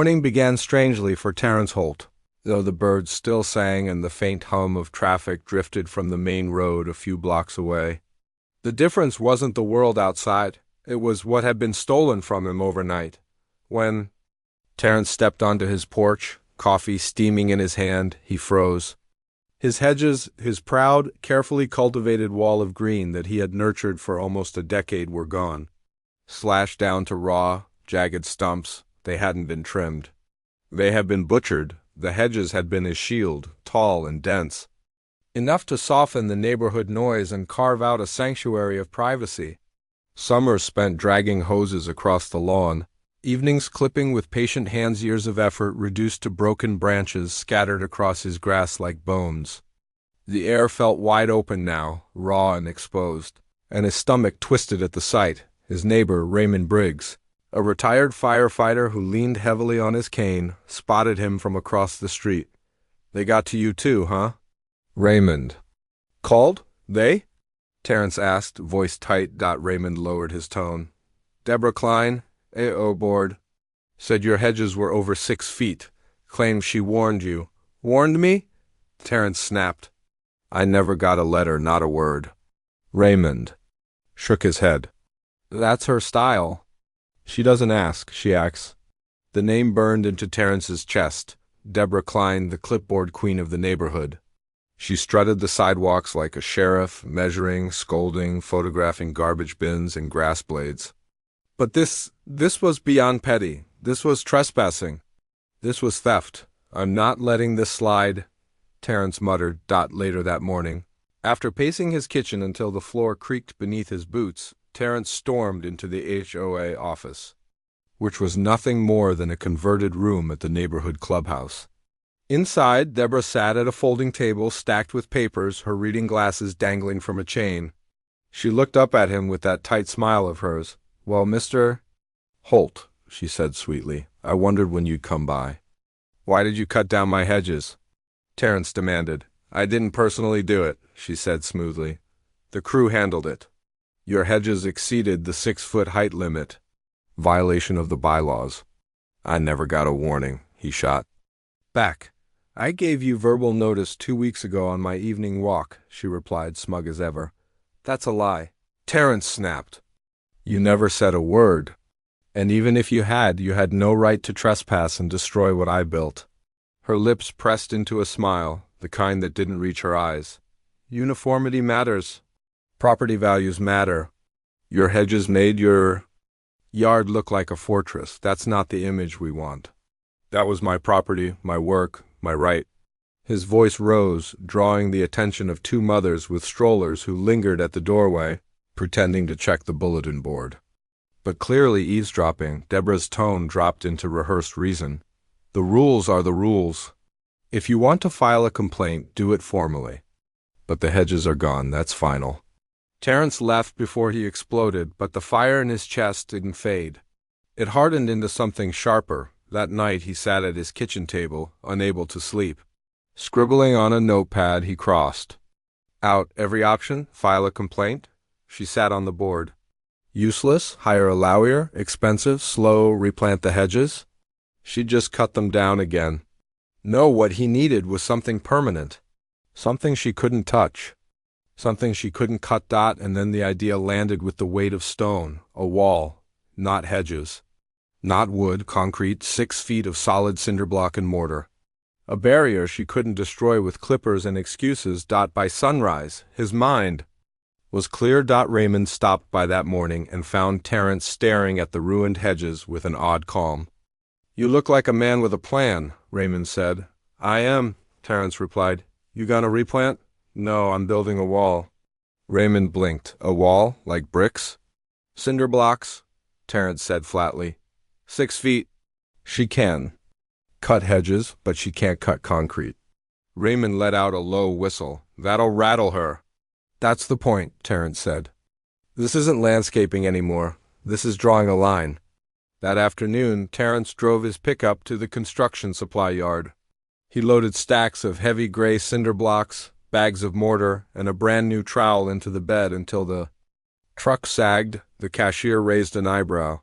Morning began strangely for Terence Holt, though the birds still sang and the faint hum of traffic drifted from the main road a few blocks away. The difference wasn't the world outside, it was what had been stolen from him overnight. When Terence stepped onto his porch, coffee steaming in his hand, he froze. His hedges, his proud, carefully cultivated wall of green that he had nurtured for almost a decade, were gone. Slashed down to raw, jagged stumps, they hadn't been trimmed. They had been butchered. The hedges had been his shield, tall and dense, enough to soften the neighborhood noise and carve out a sanctuary of privacy. Summers spent dragging hoses across the lawn, evenings clipping with patient hands, years of effort reduced to broken branches scattered across his grass like bones. The air felt wide open now, raw and exposed, and his stomach twisted at the sight. His neighbor, Raymond Briggs, a retired firefighter who leaned heavily on his cane, spotted him from across the street. "They got to you too, huh?" Raymond called. "They?" Terence asked, voice tight. Raymond lowered his tone. "Deborah Klein, AO board, said your hedges were over 6 feet. Claims she warned you." "Warned me?" Terence snapped. "I never got a letter, not a word." Raymond shook his head. "That's her style. She doesn't ask, she acts." The name burned into Terence's chest. Deborah Klein, the clipboard queen of the neighborhood. She strutted the sidewalks like a sheriff, measuring, scolding, photographing garbage bins and grass blades. But this was beyond petty. This was trespassing. This was theft. "I'm not letting this slide," Terence muttered. Later that morning, after pacing his kitchen until the floor creaked beneath his boots, Terence stormed into the HOA office, which was nothing more than a converted room at the neighborhood clubhouse. Inside, Deborah sat at a folding table stacked with papers, her reading glasses dangling from a chain. She looked up at him with that tight smile of hers. "Well, Mr. Holt," she said sweetly, "I wondered when you'd come by." "Why did you cut down my hedges?" Terence demanded. "I didn't personally do it," she said smoothly. "The crew handled it. Your hedges exceeded the 6-foot height limit. Violation of the bylaws." "I never got a warning," he shot back. "I gave you verbal notice 2 weeks ago on my evening walk," she replied, smug as ever. "That's a lie." Terence snapped. "You never said a word. And even if you had no right to trespass and destroy what I built." Her lips pressed into a smile, the kind that didn't reach her eyes. "Uniformity matters. Property values matter. Your hedges made your yard look like a fortress. That's not the image we want. That was my property, my work, my right." His voice rose, drawing the attention of 2 mothers with strollers who lingered at the doorway, pretending to check the bulletin board. But clearly eavesdropping, Deborah's tone dropped into rehearsed reason. "The rules are the rules. If you want to file a complaint, do it formally. But the hedges are gone, that's final." Terence left before he exploded, but the fire in his chest didn't fade. It hardened into something sharper. That night he sat at his kitchen table, unable to sleep. Scribbling on a notepad, he crossed out every option. File a complaint. She sat on the board. Useless, hire a lawyer, expensive, slow, replant the hedges. She'd just cut them down again. No, what he needed was something permanent. Something she couldn't touch. Something she couldn't cut. And then the idea landed with the weight of stone. A wall, not hedges. Not wood, concrete, 6 feet of solid cinder block and mortar. A barrier she couldn't destroy with clippers and excuses. By sunrise, his mind was clear. Raymond stopped by that morning and found Terence staring at the ruined hedges with an odd calm. "You look like a man with a plan," Raymond said. "I am," Terence replied. "You gonna replant?" "No, I'm building a wall." Raymond blinked. "A wall? Like bricks?" "Cinder blocks," Terence said flatly. 6 feet. She can cut hedges, but she can't cut concrete. Raymond let out a low whistle. "That'll rattle her." "That's the point," Terence said. "This isn't landscaping anymore. This is drawing a line." That afternoon, Terence drove his pickup to the construction supply yard. He loaded stacks of heavy gray cinder blocks, bags of mortar, and a brand-new trowel into the bed until the truck sagged. The cashier raised an eyebrow.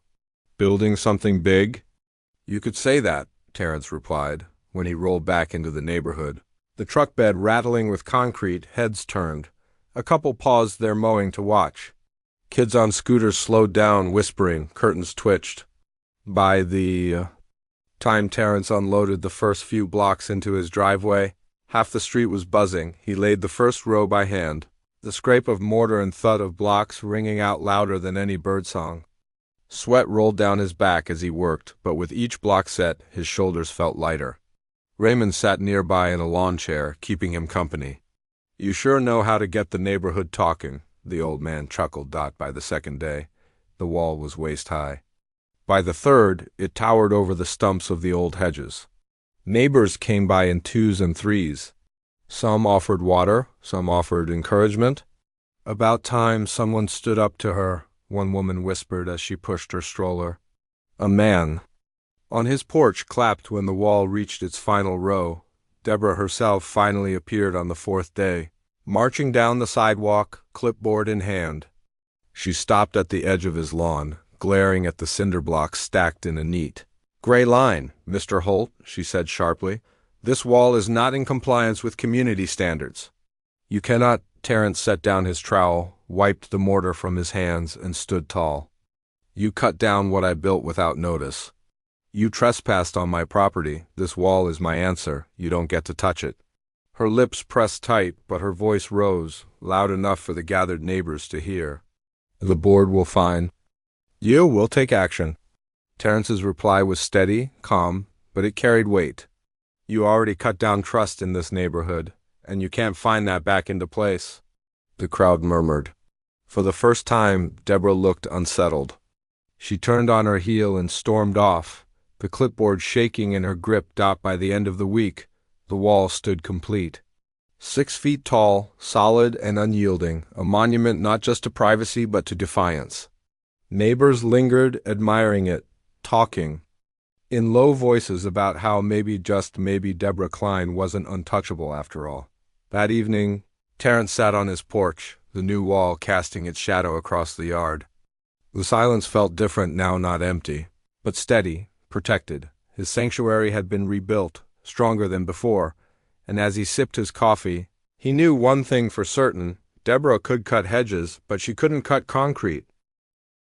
"Building something big?" You could say that, Terence replied, when he rolled back into the neighborhood. The truck bed rattling with concrete, heads turned. A couple paused their mowing to watch. Kids on scooters slowed down, whispering, curtains twitched. By the time Terence unloaded the first few blocks into his driveway, half the street was buzzing. He laid the first row by hand, the scrape of mortar and thud of blocks ringing out louder than any birdsong. Sweat rolled down his back as he worked, but with each block set, his shoulders felt lighter. Raymond sat nearby in a lawn chair, keeping him company. You sure know how to get the neighborhood talking, the old man chuckled. By the second day, the wall was waist-high. By the third, it towered over the stumps of the old hedges. Neighbors came by in twos and threes. Some offered water, some offered encouragement. About time someone stood up to her, one woman whispered as she pushed her stroller. A man on his porch clapped when the wall reached its final row. Deborah herself finally appeared on the fourth day, marching down the sidewalk, clipboard in hand. She stopped at the edge of his lawn, glaring at the cinder blocks stacked in a neat, gray line. Mr. Holt, she said sharply, this wall is not in compliance with community standards. You cannot. Terence set down his trowel, wiped the mortar from his hands, and stood tall. You cut down what I built without notice. You trespassed on my property. This wall is my answer. You don't get to touch it. Her lips pressed tight, but her voice rose, loud enough for the gathered neighbors to hear. The board will find. You will take action. Terence's reply was steady, calm, but it carried weight. You already cut down trust in this neighborhood, and you can't find that back into place. The crowd murmured. For the first time, Deborah looked unsettled. She turned on her heel and stormed off, the clipboard shaking in her grip. By the end of the week, the wall stood complete. 6 feet tall, solid and unyielding, a monument not just to privacy but to defiance. Neighbors lingered, admiring it, talking in low voices about how maybe, just maybe, Deborah Klein wasn't untouchable after all. That evening, Terence sat on his porch, the new wall casting its shadow across the yard. The silence felt different now, not empty, but steady, protected. His sanctuary had been rebuilt, stronger than before, and as he sipped his coffee, he knew one thing for certain. Deborah could cut hedges, but she couldn't cut concrete.